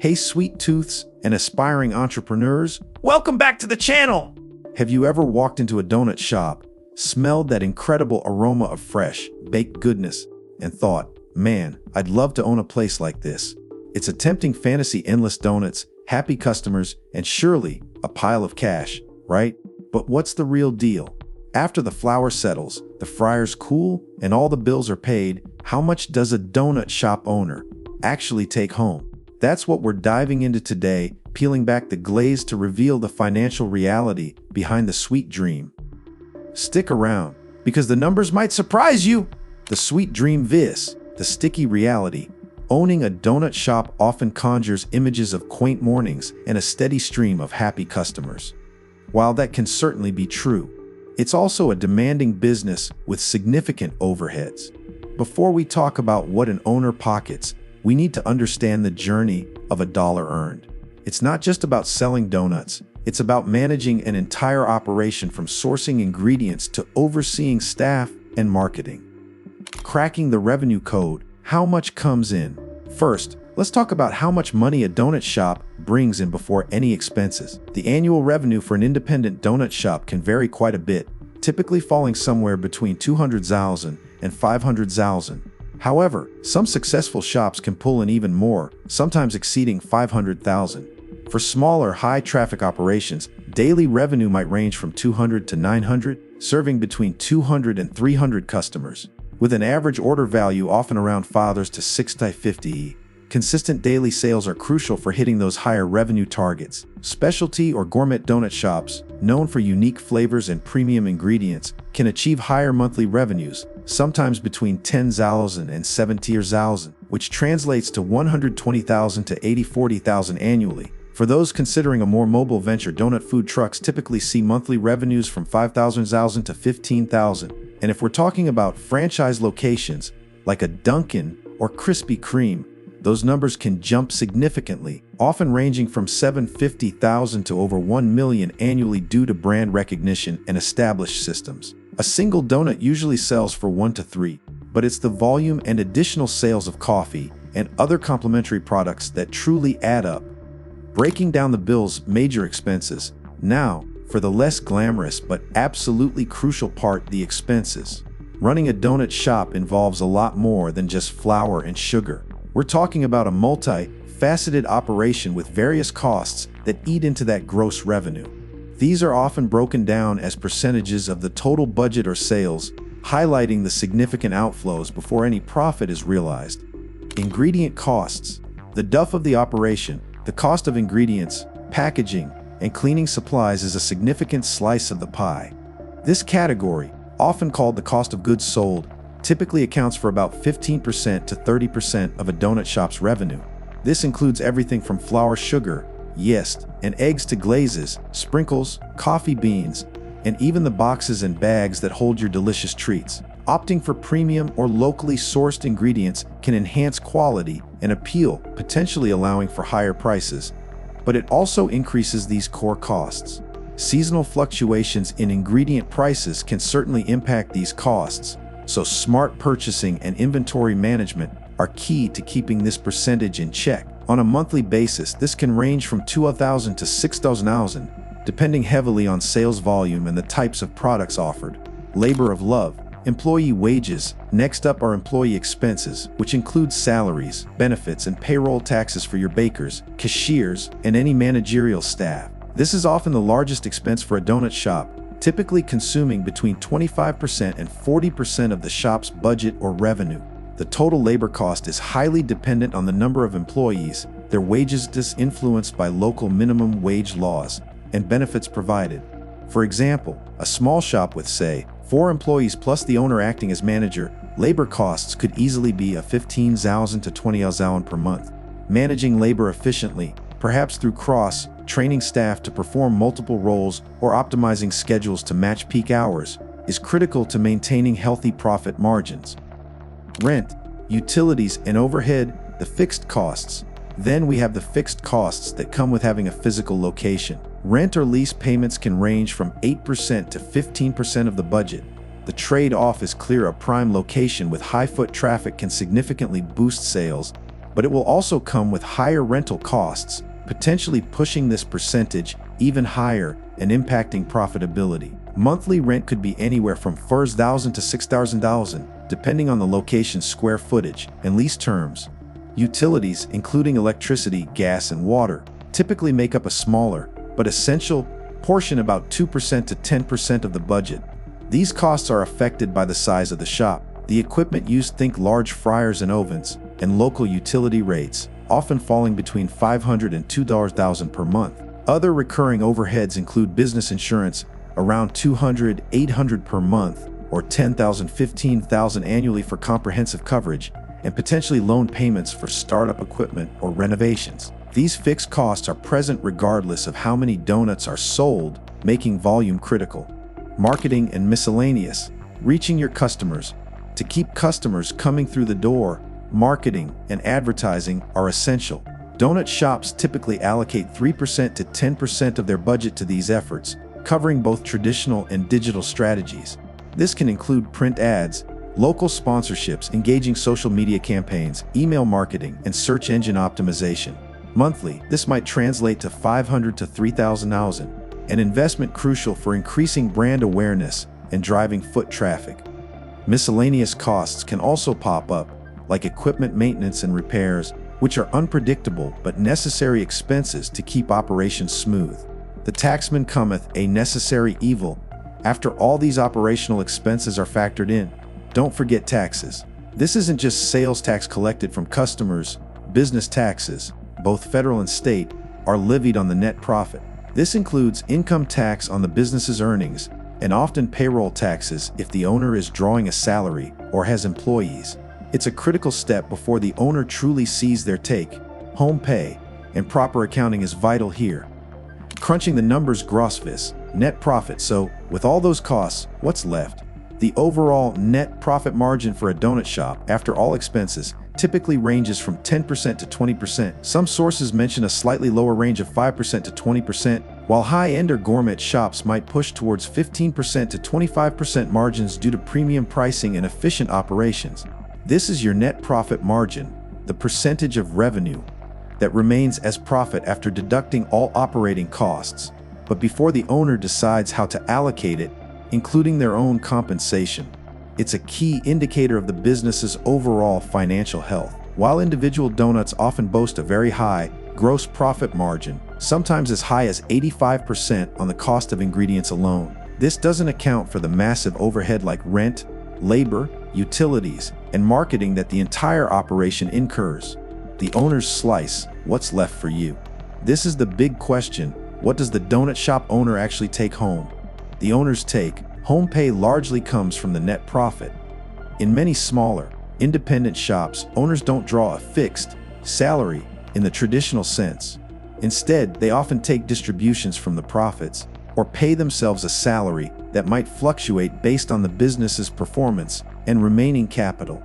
Hey sweet tooths and aspiring entrepreneurs, welcome back to the channel! Have you ever walked into a donut shop, smelled that incredible aroma of fresh, baked goodness, and thought, man, I'd love to own a place like this? It's a tempting fantasy: endless donuts, happy customers, and surely a pile of cash, right? But what's the real deal? After the flour settles, the fryers cool, and all the bills are paid, how much does a donut shop owner actually take home? That's what we're diving into today, peeling back the glaze to reveal the financial reality behind the sweet dream. Stick around, because the numbers might surprise you. The sweet dream vis, the sticky reality. Owning a donut shop often conjures images of quaint mornings and a steady stream of happy customers. While that can certainly be true, it's also a demanding business with significant overheads. Before we talk about what an owner pockets, we need to understand the journey of a dollar earned. It's not just about selling donuts, it's about managing an entire operation from sourcing ingredients to overseeing staff and marketing. Cracking the revenue code, how much comes in? First, let's talk about how much money a donut shop brings in before any expenses. The annual revenue for an independent donut shop can vary quite a bit, typically falling somewhere between $200,000 and $500,000. However, some successful shops can pull in even more, sometimes exceeding $500,000. For smaller, high-traffic operations, daily revenue might range from $200 to $900, serving between 200 and 300 customers, with an average order value often around $5 to $6.50. Consistent daily sales are crucial for hitting those higher revenue targets. Specialty or gourmet donut shops, known for unique flavors and premium ingredients, can achieve higher monthly revenues, sometimes between $10,000 and $70,000, which translates to $120,000 to $80,000 annually. For those considering a more mobile venture, donut food trucks typically see monthly revenues from $5,000 to $15,000. And if we're talking about franchise locations, like a Dunkin' or Krispy Kreme, those numbers can jump significantly, often ranging from $750,000 to over $1 million annually due to brand recognition and established systems. A single donut usually sells for 1 to 3, but it's the volume and additional sales of coffee and other complementary products that truly add up. Breaking down the bill's major expenses. Now, for the less glamorous but absolutely crucial part, the expenses. Running a donut shop involves a lot more than just flour and sugar. We're talking about a multi-faceted operation with various costs that eat into that gross revenue. These are often broken down as percentages of the total budget or sales, highlighting the significant outflows before any profit is realized. Ingredient costs. The duff of the operation, the cost of ingredients, packaging, and cleaning supplies is a significant slice of the pie. This category, often called the cost of goods sold, typically accounts for about 15% to 30% of a donut shop's revenue. This includes everything from flour, sugar, yeast, and eggs to glazes, sprinkles, coffee beans, and even the boxes and bags that hold your delicious treats. Opting for premium or locally sourced ingredients can enhance quality and appeal, potentially allowing for higher prices, but it also increases these core costs. Seasonal fluctuations in ingredient prices can certainly impact these costs, so smart purchasing and inventory management are key to keeping this percentage in check. On a monthly basis, this can range from $2,000 to $6,000, depending heavily on sales volume and the types of products offered. Labor of love. Employee wages. Next up are employee expenses, which include salaries, benefits, and payroll taxes for your bakers, cashiers, and any managerial staff. This is often the largest expense for a donut shop, typically consuming between 25% and 40% of the shop's budget or revenue. The total labor cost is highly dependent on the number of employees, their wages is influenced by local minimum wage laws, and benefits provided. For example, a small shop with, say, 4 employees plus the owner acting as manager, labor costs could easily be $15,000 to $20,000 per month. Managing labor efficiently, perhaps through training staff to perform multiple roles or optimizing schedules to match peak hours, is critical to maintaining healthy profit margins. Rent, utilities, and overhead, the fixed costs. Then we have the fixed costs that come with having a physical location. Rent or lease payments can range from 8% to 15% of the budget. The trade-off is clear: a prime location with high foot traffic can significantly boost sales, but it will also come with higher rental costs, potentially pushing this percentage even higher and impacting profitability. Monthly rent could be anywhere from $4,000 to $6,000, depending on the location's square footage and lease terms. Utilities, including electricity, gas, and water, typically make up a smaller but essential portion, about 2% to 10% of the budget. These costs are affected by the size of the shop, the equipment used, think large fryers and ovens, and local utility rates, often falling between $500 and $2,000 per month. Other recurring overheads include business insurance, around $200, $800 per month, or $10,000, $15,000 annually for comprehensive coverage, and potentially loan payments for startup equipment or renovations. These fixed costs are present regardless of how many donuts are sold, making volume critical. Marketing and miscellaneous. Reaching your customers. To keep customers coming through the door, marketing and advertising are essential. Donut shops typically allocate 3% to 10% of their budget to these efforts, covering both traditional and digital strategies. This can include print ads, local sponsorships, engaging social media campaigns, email marketing, and search engine optimization. Monthly, this might translate to $500 to $3,000, an investment crucial for increasing brand awareness and driving foot traffic. Miscellaneous costs can also pop up, like equipment maintenance and repairs, which are unpredictable but necessary expenses to keep operations smooth. The taxman cometh, a necessary evil. After all these operational expenses are factored in, don't forget taxes. This isn't just sales tax collected from customers. Business taxes, both federal and state, are levied on the net profit. This includes income tax on the business's earnings, and often payroll taxes if the owner is drawing a salary or has employees. It's a critical step before the owner truly sees their take-home pay, and proper accounting is vital here. Crunching the numbers, gross net profit. So, with all those costs, what's left? The overall net profit margin for a donut shop, after all expenses, typically ranges from 10% to 20%. Some sources mention a slightly lower range of 5% to 20%, while high-end or gourmet shops might push towards 15% to 25% margins due to premium pricing and efficient operations. This is your net profit margin, the percentage of revenue that remains as profit after deducting all operating costs, but before the owner decides how to allocate it, including their own compensation. It's a key indicator of the business's overall financial health. While individual donuts often boast a very high gross profit margin, sometimes as high as 85% on the cost of ingredients alone, this doesn't account for the massive overhead like rent, labor, utilities, and marketing that the entire operation incurs. The owner's slice, what's left for you? This is the big question. What does the donut shop owner actually take home? The owner's take-home pay largely comes from the net profit. In many smaller, independent shops, owners don't draw a fixed salary in the traditional sense. Instead, they often take distributions from the profits or pay themselves a salary that might fluctuate based on the business's performance and remaining capital.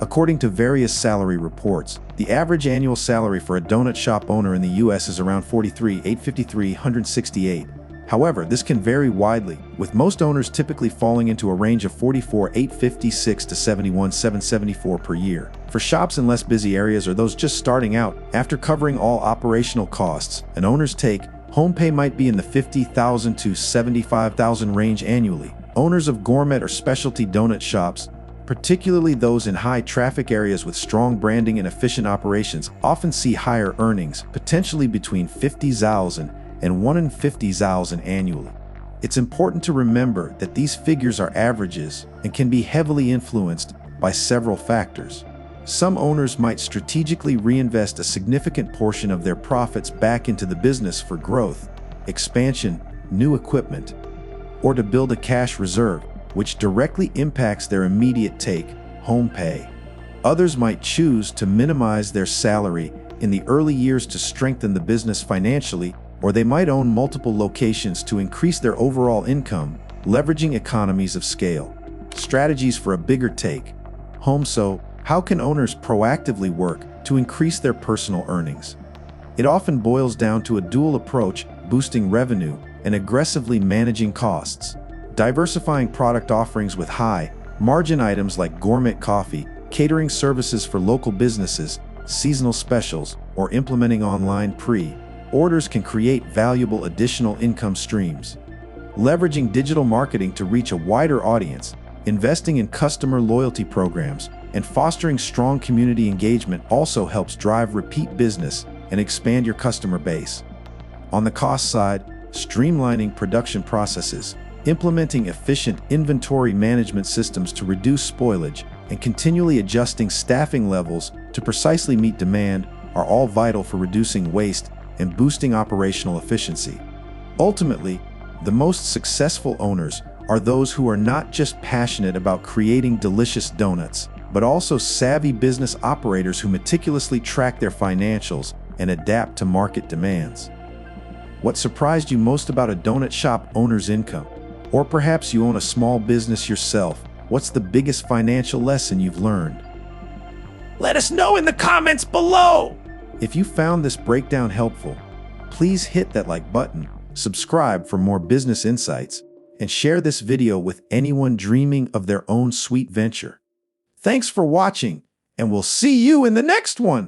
According to various salary reports, the average annual salary for a donut shop owner in the U.S. is around $43,853,168. However, this can vary widely, with most owners typically falling into a range of $44,856 to $71,774 per year. For shops in less busy areas or those just starting out, after covering all operational costs, an owner's take-home pay might be in the $50,000 to $75,000 range annually. Owners of gourmet or specialty donut shops, particularly those in high-traffic areas with strong branding and efficient operations, often see higher earnings, potentially between $50,000 and $150,000 annually. It's important to remember that these figures are averages and can be heavily influenced by several factors. Some owners might strategically reinvest a significant portion of their profits back into the business for growth, expansion, new equipment, or to build a cash reserve, which directly impacts their immediate take-home pay. Others might choose to minimize their salary in the early years to strengthen the business financially, or they might own multiple locations to increase their overall income, leveraging economies of scale. Strategies for a bigger take-home. So, how can owners proactively work to increase their personal earnings? It often boils down to a dual approach, boosting revenue and aggressively managing costs. Diversifying product offerings with high-margin items like gourmet coffee, catering services for local businesses, seasonal specials, or implementing online pre-orders can create valuable additional income streams. Leveraging digital marketing to reach a wider audience, investing in customer loyalty programs, and fostering strong community engagement also helps drive repeat business and expand your customer base. On the cost side, streamlining production processes, implementing efficient inventory management systems to reduce spoilage, and continually adjusting staffing levels to precisely meet demand are all vital for reducing waste and boosting operational efficiency. Ultimately, the most successful owners are those who are not just passionate about creating delicious donuts, but also savvy business operators who meticulously track their financials and adapt to market demands. What surprised you most about a donut shop owner's income? Or perhaps you own a small business yourself. What's the biggest financial lesson you've learned? Let us know in the comments below! If you found this breakdown helpful, please hit that like button, subscribe for more business insights, and share this video with anyone dreaming of their own sweet venture. Thanks for watching, and we'll see you in the next one!